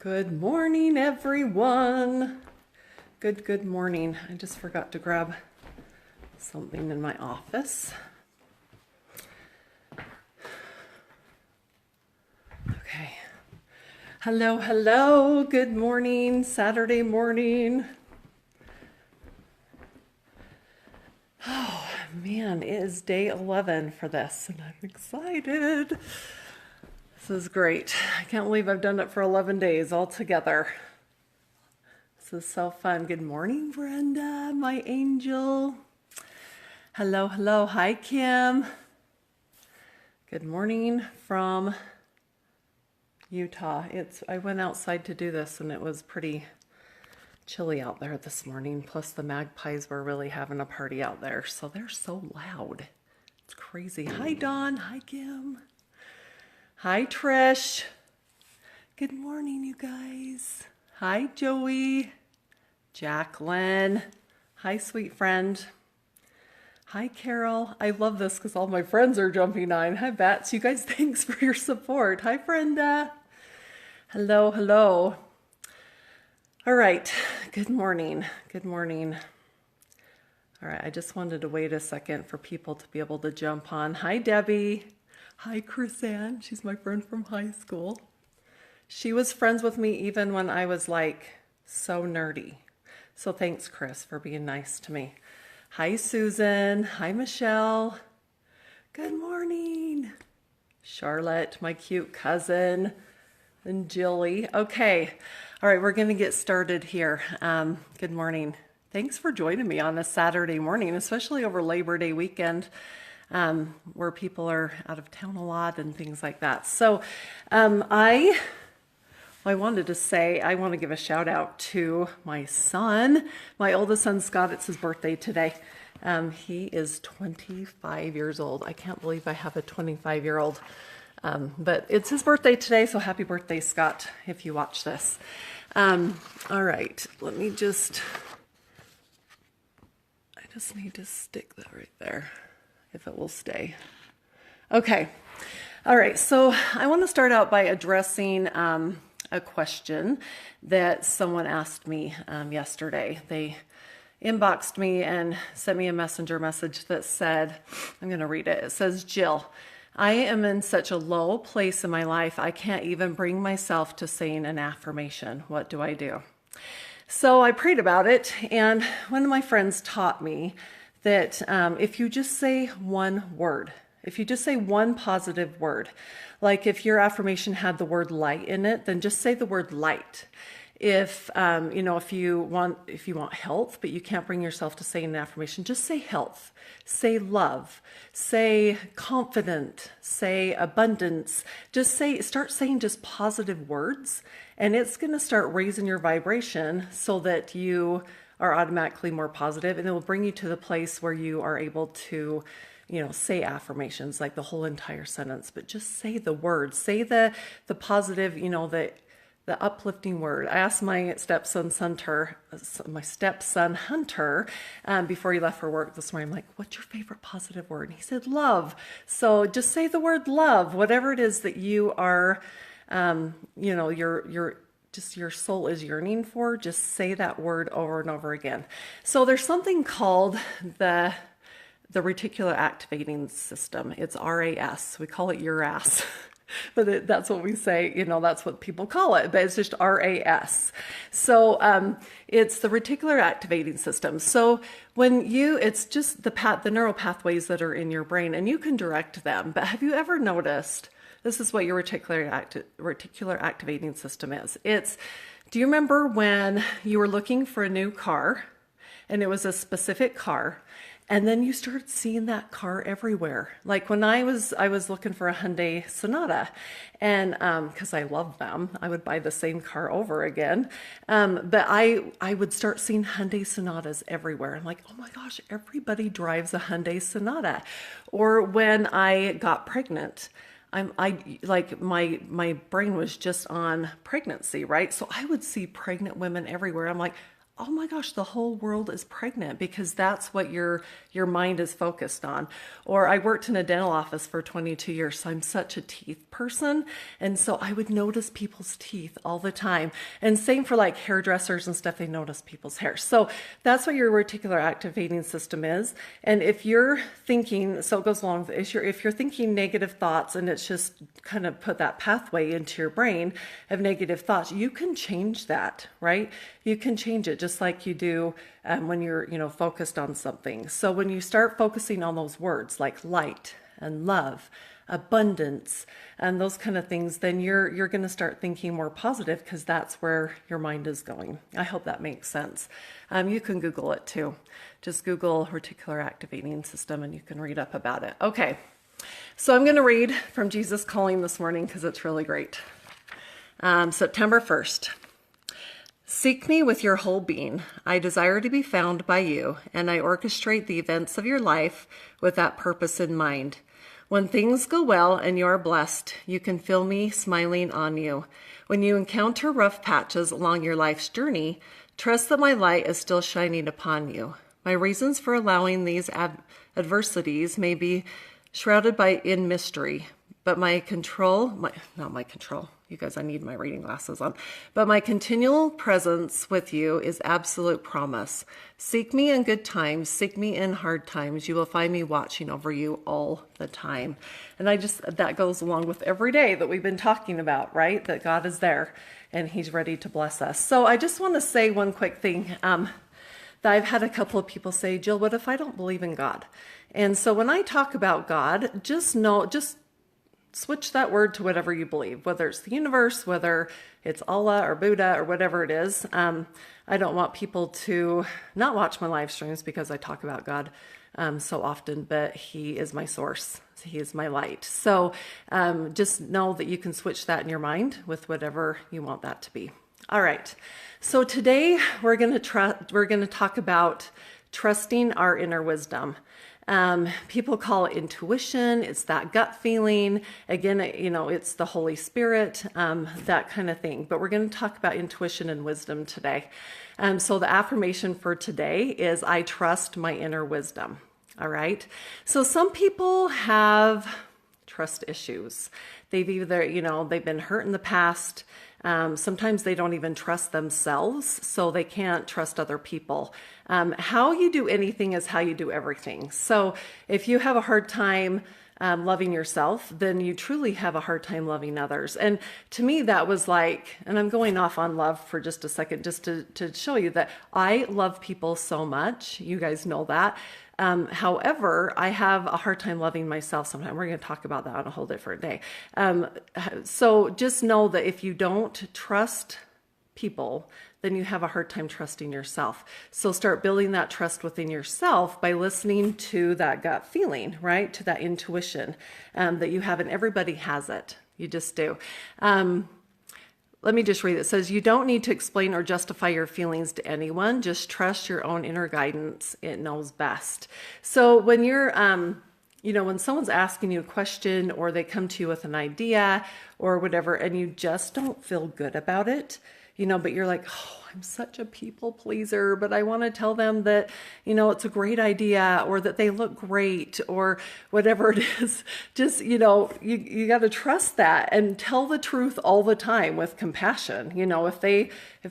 Good morning, everyone. Good morning. I just forgot to grab something in my office. Okay. Hello. Good morning, Saturday morning. Oh, man, it is day 11 for this, and I'm excited. This is great. I can't believe I've done it for 11 days all together. This is so fun. Good morning, Brenda, my angel. Hello. Hi, Kim. Good morning from Utah. I went outside to do this, and it was pretty chilly out there this morning. Plus, the magpies were really having a party out there, so they're so loud. It's crazy. Hi, Dawn. Hi, Kim. Hi, Trish. Good morning, you guys. Hi, Joey. Jacqueline. Hi, sweet friend. Hi, Carol. I love this because all my friends are jumping on. Hi, Bats. You guys, thanks for your support. Hi, Brenda. Hello. All right. Good morning. All right. I just wanted to wait a second for people to be able to jump on. Hi, Debbie. Hi, Chrisanne. She's my friend from high school. She was friends with me even when I was like so nerdy. So thanks, Chris, for being nice to me. Hi, Susan. Hi, Michelle. Good morning. Charlotte, my cute cousin, and Jilly. Okay. All right, we're going to get started here. Good morning. Thanks for joining me on a Saturday morning, especially over Labor Day weekend. Where people are out of town a lot and things like that. So I wanted to say, I want to give a shout out to my son, my oldest son, Scott. It's his birthday today. He is 25 years old. I can't believe I have a 25-year-old. But it's his birthday today, so happy birthday, Scott, if you watch this. All right, I just need to stick that right there, if it will stay. Okay. All right. So I want to start out by addressing a question that someone asked me yesterday. They inboxed me and sent me a messenger message that said, I'm going to read it. It says, Jill, I am in such a low place in my life, I can't even bring myself to saying an affirmation. What do I do? So I prayed about it, and one of my friends taught me that if you just say one word, if you just say one positive word, like if your affirmation had the word light in it, then just say the word light. If you want health, but you can't bring yourself to say an affirmation, just say health, say love, say confident, say abundance. Start saying just positive words, and it's going to start raising your vibration so that you are automatically more positive, and it will bring you to the place where you are able to, say affirmations, like the whole entire sentence, but just say the words, say the positive, the uplifting word. I asked my stepson Hunter, before he left for work this morning, I'm like, what's your favorite positive word? And he said, love. So just say the word love, whatever it is that you are, your soul is yearning for, just say that word over and over again. So there's something called the reticular activating system. It's RAS. We call it your ass. But that's what we say, that's what people call it, but it's just RAS. So it's the reticular activating system. So it's just the neural pathways that are in your brain, and you can direct them. But have you ever noticed, this is what your reticular activating system is. Do you remember when you were looking for a new car, and it was a specific car, and then you started seeing that car everywhere? Like when I was looking for a Hyundai Sonata, and because I love them, I would buy the same car over again. But I would start seeing Hyundai Sonatas everywhere. I'm like, oh my gosh, everybody drives a Hyundai Sonata. Or when I got pregnant, my brain was just on pregnancy, right? So I would see pregnant women everywhere. I'm like, oh my gosh, the whole world is pregnant, because that's what your mind is focused on. Or I worked in a dental office for 22 years, so I'm such a teeth person. And so I would notice people's teeth all the time. And same for like hairdressers and stuff, they notice people's hair. So that's what your reticular activating system is. And if you're thinking, so it goes along with, if you're thinking negative thoughts, and it's just kind of put that pathway into your brain of negative thoughts, you can change that, right? You can change it just like you do when you're, focused on something. So when you start focusing on those words like light and love, abundance, and those kind of things, then you're going to start thinking more positive, because that's where your mind is going. I hope that makes sense. You can Google it too. Just Google reticular activating system and you can read up about it. Okay, so I'm going to read from Jesus Calling this morning because it's really great. September 1st. Seek me with your whole being. I desire to be found by you, and I orchestrate the events of your life with that purpose in mind. When things go well and you are blessed, you can feel me smiling on you. When you encounter rough patches along your life's journey, trust that my light is still shining upon you. My reasons for allowing these adversities may be shrouded in mystery, but you guys, I need my reading glasses on. But my continual presence with you is absolute promise. Seek me in good times, seek me in hard times. You will find me watching over you all the time. And that goes along with every day that we've been talking about, right? That God is there and he's ready to bless us. So I just want to say one quick thing. That I've had a couple of people say, Jill, what if I don't believe in God? And so when I talk about God, just switch that word to whatever you believe, whether it's the universe, whether it's Allah or Buddha or whatever it is. I don't want people to not watch my live streams because I talk about God so often, but he is my source. He is my light. So just know that you can switch that in your mind with whatever you want that to be. All right. So today we're going to talk about trusting our inner wisdom. People call it intuition. It's that gut feeling. Again, it's the Holy Spirit, that kind of thing. But we're going to talk about intuition and wisdom today. So the affirmation for today is, I trust my inner wisdom. All right. So some people have trust issues. They've been hurt in the past. Sometimes they don't even trust themselves, so they can't trust other people. How you do anything is how you do everything. So if you have a hard time loving yourself, then you truly have a hard time loving others. And to me, that was like, and I'm going off on love for just a second, just to show you that I love people so much. You guys know that. However, I have a hard time loving myself sometimes. We're going to talk about that on a whole different day. So just know that if you don't trust people, then you have a hard time trusting yourself. So start building that trust within yourself by listening to that gut feeling, right? To that intuition that you have, and everybody has it. You just do. Let me just read it. It says, you don't need to explain or justify your feelings to anyone. Just trust your own inner guidance. It knows best. So when you're, when someone's asking you a question, or they come to you with an idea or whatever, and you just don't feel good about it, but you're like, oh, I'm such a people pleaser, but I want to tell them that, it's a great idea, or that they look great, or whatever it is. Just, you got to trust that and tell the truth all the time with compassion. If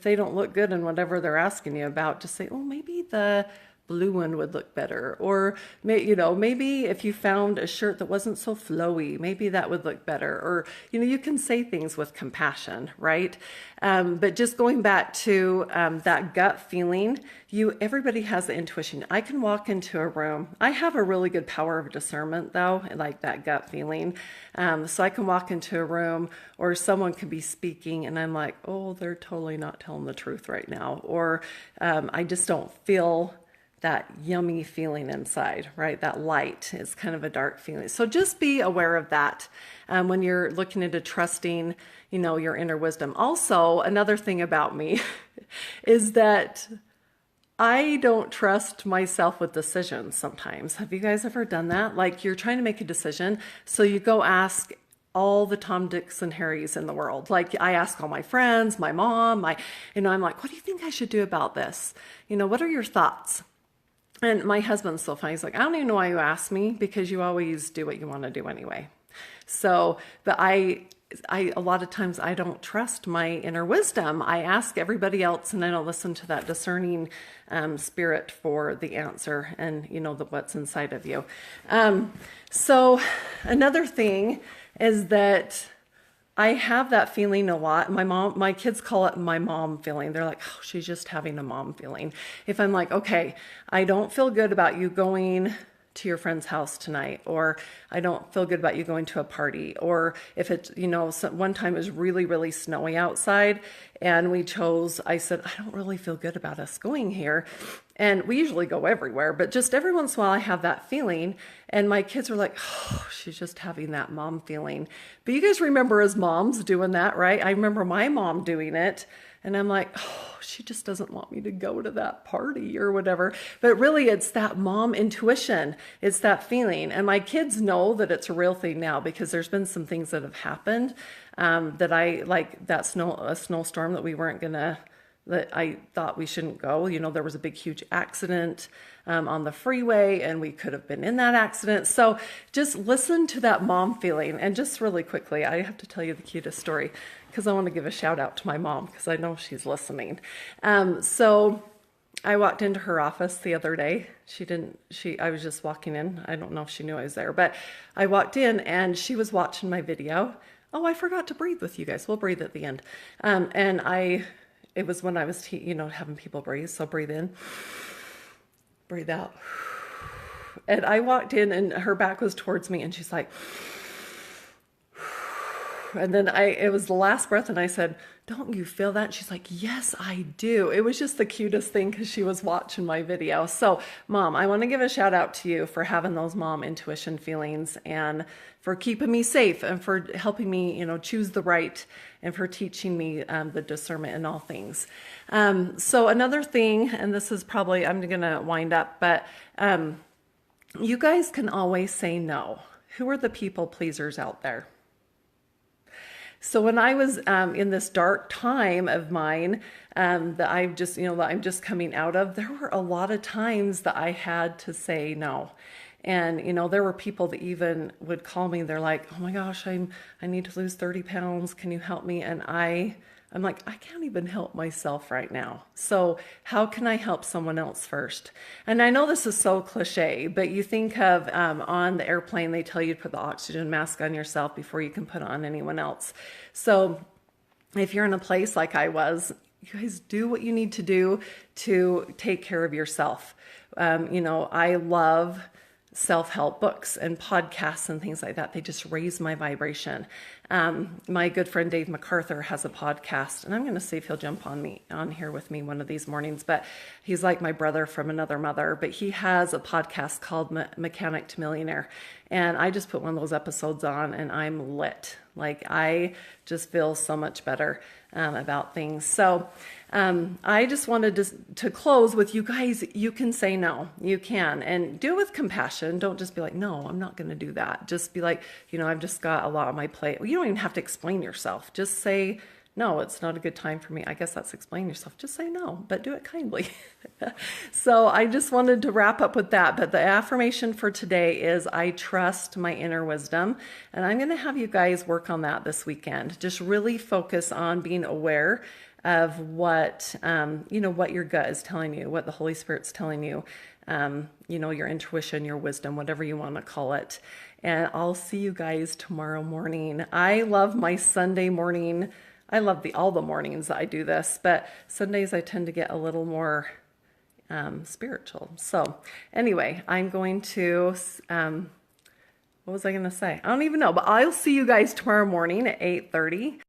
they don't look good in whatever they're asking you about, just say, oh, maybe the blue one would look better. Or, maybe if you found a shirt that wasn't so flowy, maybe that would look better. Or, you can say things with compassion, right? But just going back to that gut feeling, everybody has the intuition. I can walk into a room. I have a really good power of discernment, though, like that gut feeling. So I can walk into a room, or someone could be speaking, and I'm like, oh, they're totally not telling the truth right now. Or I just don't feel that yummy feeling inside, right? That light is kind of a dark feeling. So just be aware of that when you're looking into trusting, your inner wisdom. Also, another thing about me is that I don't trust myself with decisions sometimes. Have you guys ever done that? Like, you're trying to make a decision, so you go ask all the Tom, Dicks, and Harrys in the world. Like I ask all my friends, my mom, I'm like, what do you think I should do about this? What are your thoughts? And my husband's so funny. He's like, I don't even know why you asked me, because you always do what you want to do anyway. So, but I a lot of times I don't trust my inner wisdom. I ask everybody else, and I don't listen to that discerning spirit for the answer and what's inside of you. So another thing is that I have that feeling a lot. My kids call it my mom feeling. They're like, oh, she's just having a mom feeling. If I'm like, okay, I don't feel good about you going to your friend's house tonight, or I don't feel good about you going to a party, or if it's, one time it was really, really snowy outside and I said, I don't really feel good about us going here. And we usually go everywhere, but just every once in a while I have that feeling. And my kids are like, oh, she's just having that mom feeling. But you guys remember as moms doing that, right? I remember my mom doing it. And I'm like, oh, she just doesn't want me to go to that party or whatever. But really, it's that mom intuition. It's that feeling. And my kids know that it's a real thing now, because there's been some things that have happened that I, like a snowstorm that I thought we shouldn't go. There was a big, huge accident on the freeway, and we could have been in that accident. So just listen to that mom feeling. And just really quickly, I have to tell you the cutest story, because I want to give a shout out to my mom, because I know she's listening. So I walked into her office the other day. I was just walking in. I don't know if she knew I was there, but I walked in and she was watching my video. Oh, I forgot to breathe with you guys. We'll breathe at the end. It was when I was, having people breathe. So breathe in, breathe out. And I walked in and her back was towards me and she's like, and then it was the last breath and I said, don't you feel that? And she's like, yes, I do. It was just the cutest thing because she was watching my video. So Mom, I want to give a shout out to you for having those mom intuition feelings, and for keeping me safe, and for helping me, choose the right, and for teaching me the discernment in all things. So another thing, and this is probably, I'm going to wind up, but you guys can always say no. Who are the people pleasers out there? So when I was in this dark time of mine that I'm just coming out of, there were a lot of times that I had to say no. And, there were people that even would call me. They're like, oh my gosh, I need to lose 30 pounds. Can you help me? And I'm like, I can't even help myself right now. So how can I help someone else first? And I know this is so cliche, but you think of on the airplane, they tell you to put the oxygen mask on yourself before you can put it on anyone else. So if you're in a place like I was, you guys do what you need to do to take care of yourself. I love self-help books and podcasts and things like that. They just raise my vibration. My good friend Dave MacArthur has a podcast, and I'm going to see if he'll jump on here with me one of these mornings, but he's like my brother from another mother. But he has a podcast called Mechanic to Millionaire, and I just put one of those episodes on and I'm lit. Like, I just feel so much better about things. So I just wanted to close with, you guys, you can say no. You can, and do it with compassion. Don't just be like, no, I'm not going to do that. Just be like, I've just got a lot on my plate. You don't even have to explain yourself. Just say, no, it's not a good time for me. I guess that's explain yourself. Just say no, but do it kindly. So I just wanted to wrap up with that. But the affirmation for today is, I trust my inner wisdom. And I'm going to have you guys work on that this weekend. Just really focus on being aware of what, what your gut is telling you, what the Holy Spirit's telling you, your intuition, your wisdom, whatever you want to call it. And I'll see you guys tomorrow morning. I love my Sunday morning. I love all the mornings that I do this, but Sundays I tend to get a little more spiritual. So anyway, I'm going to, what was I going to say? I don't even know, but I'll see you guys tomorrow morning at 8:30.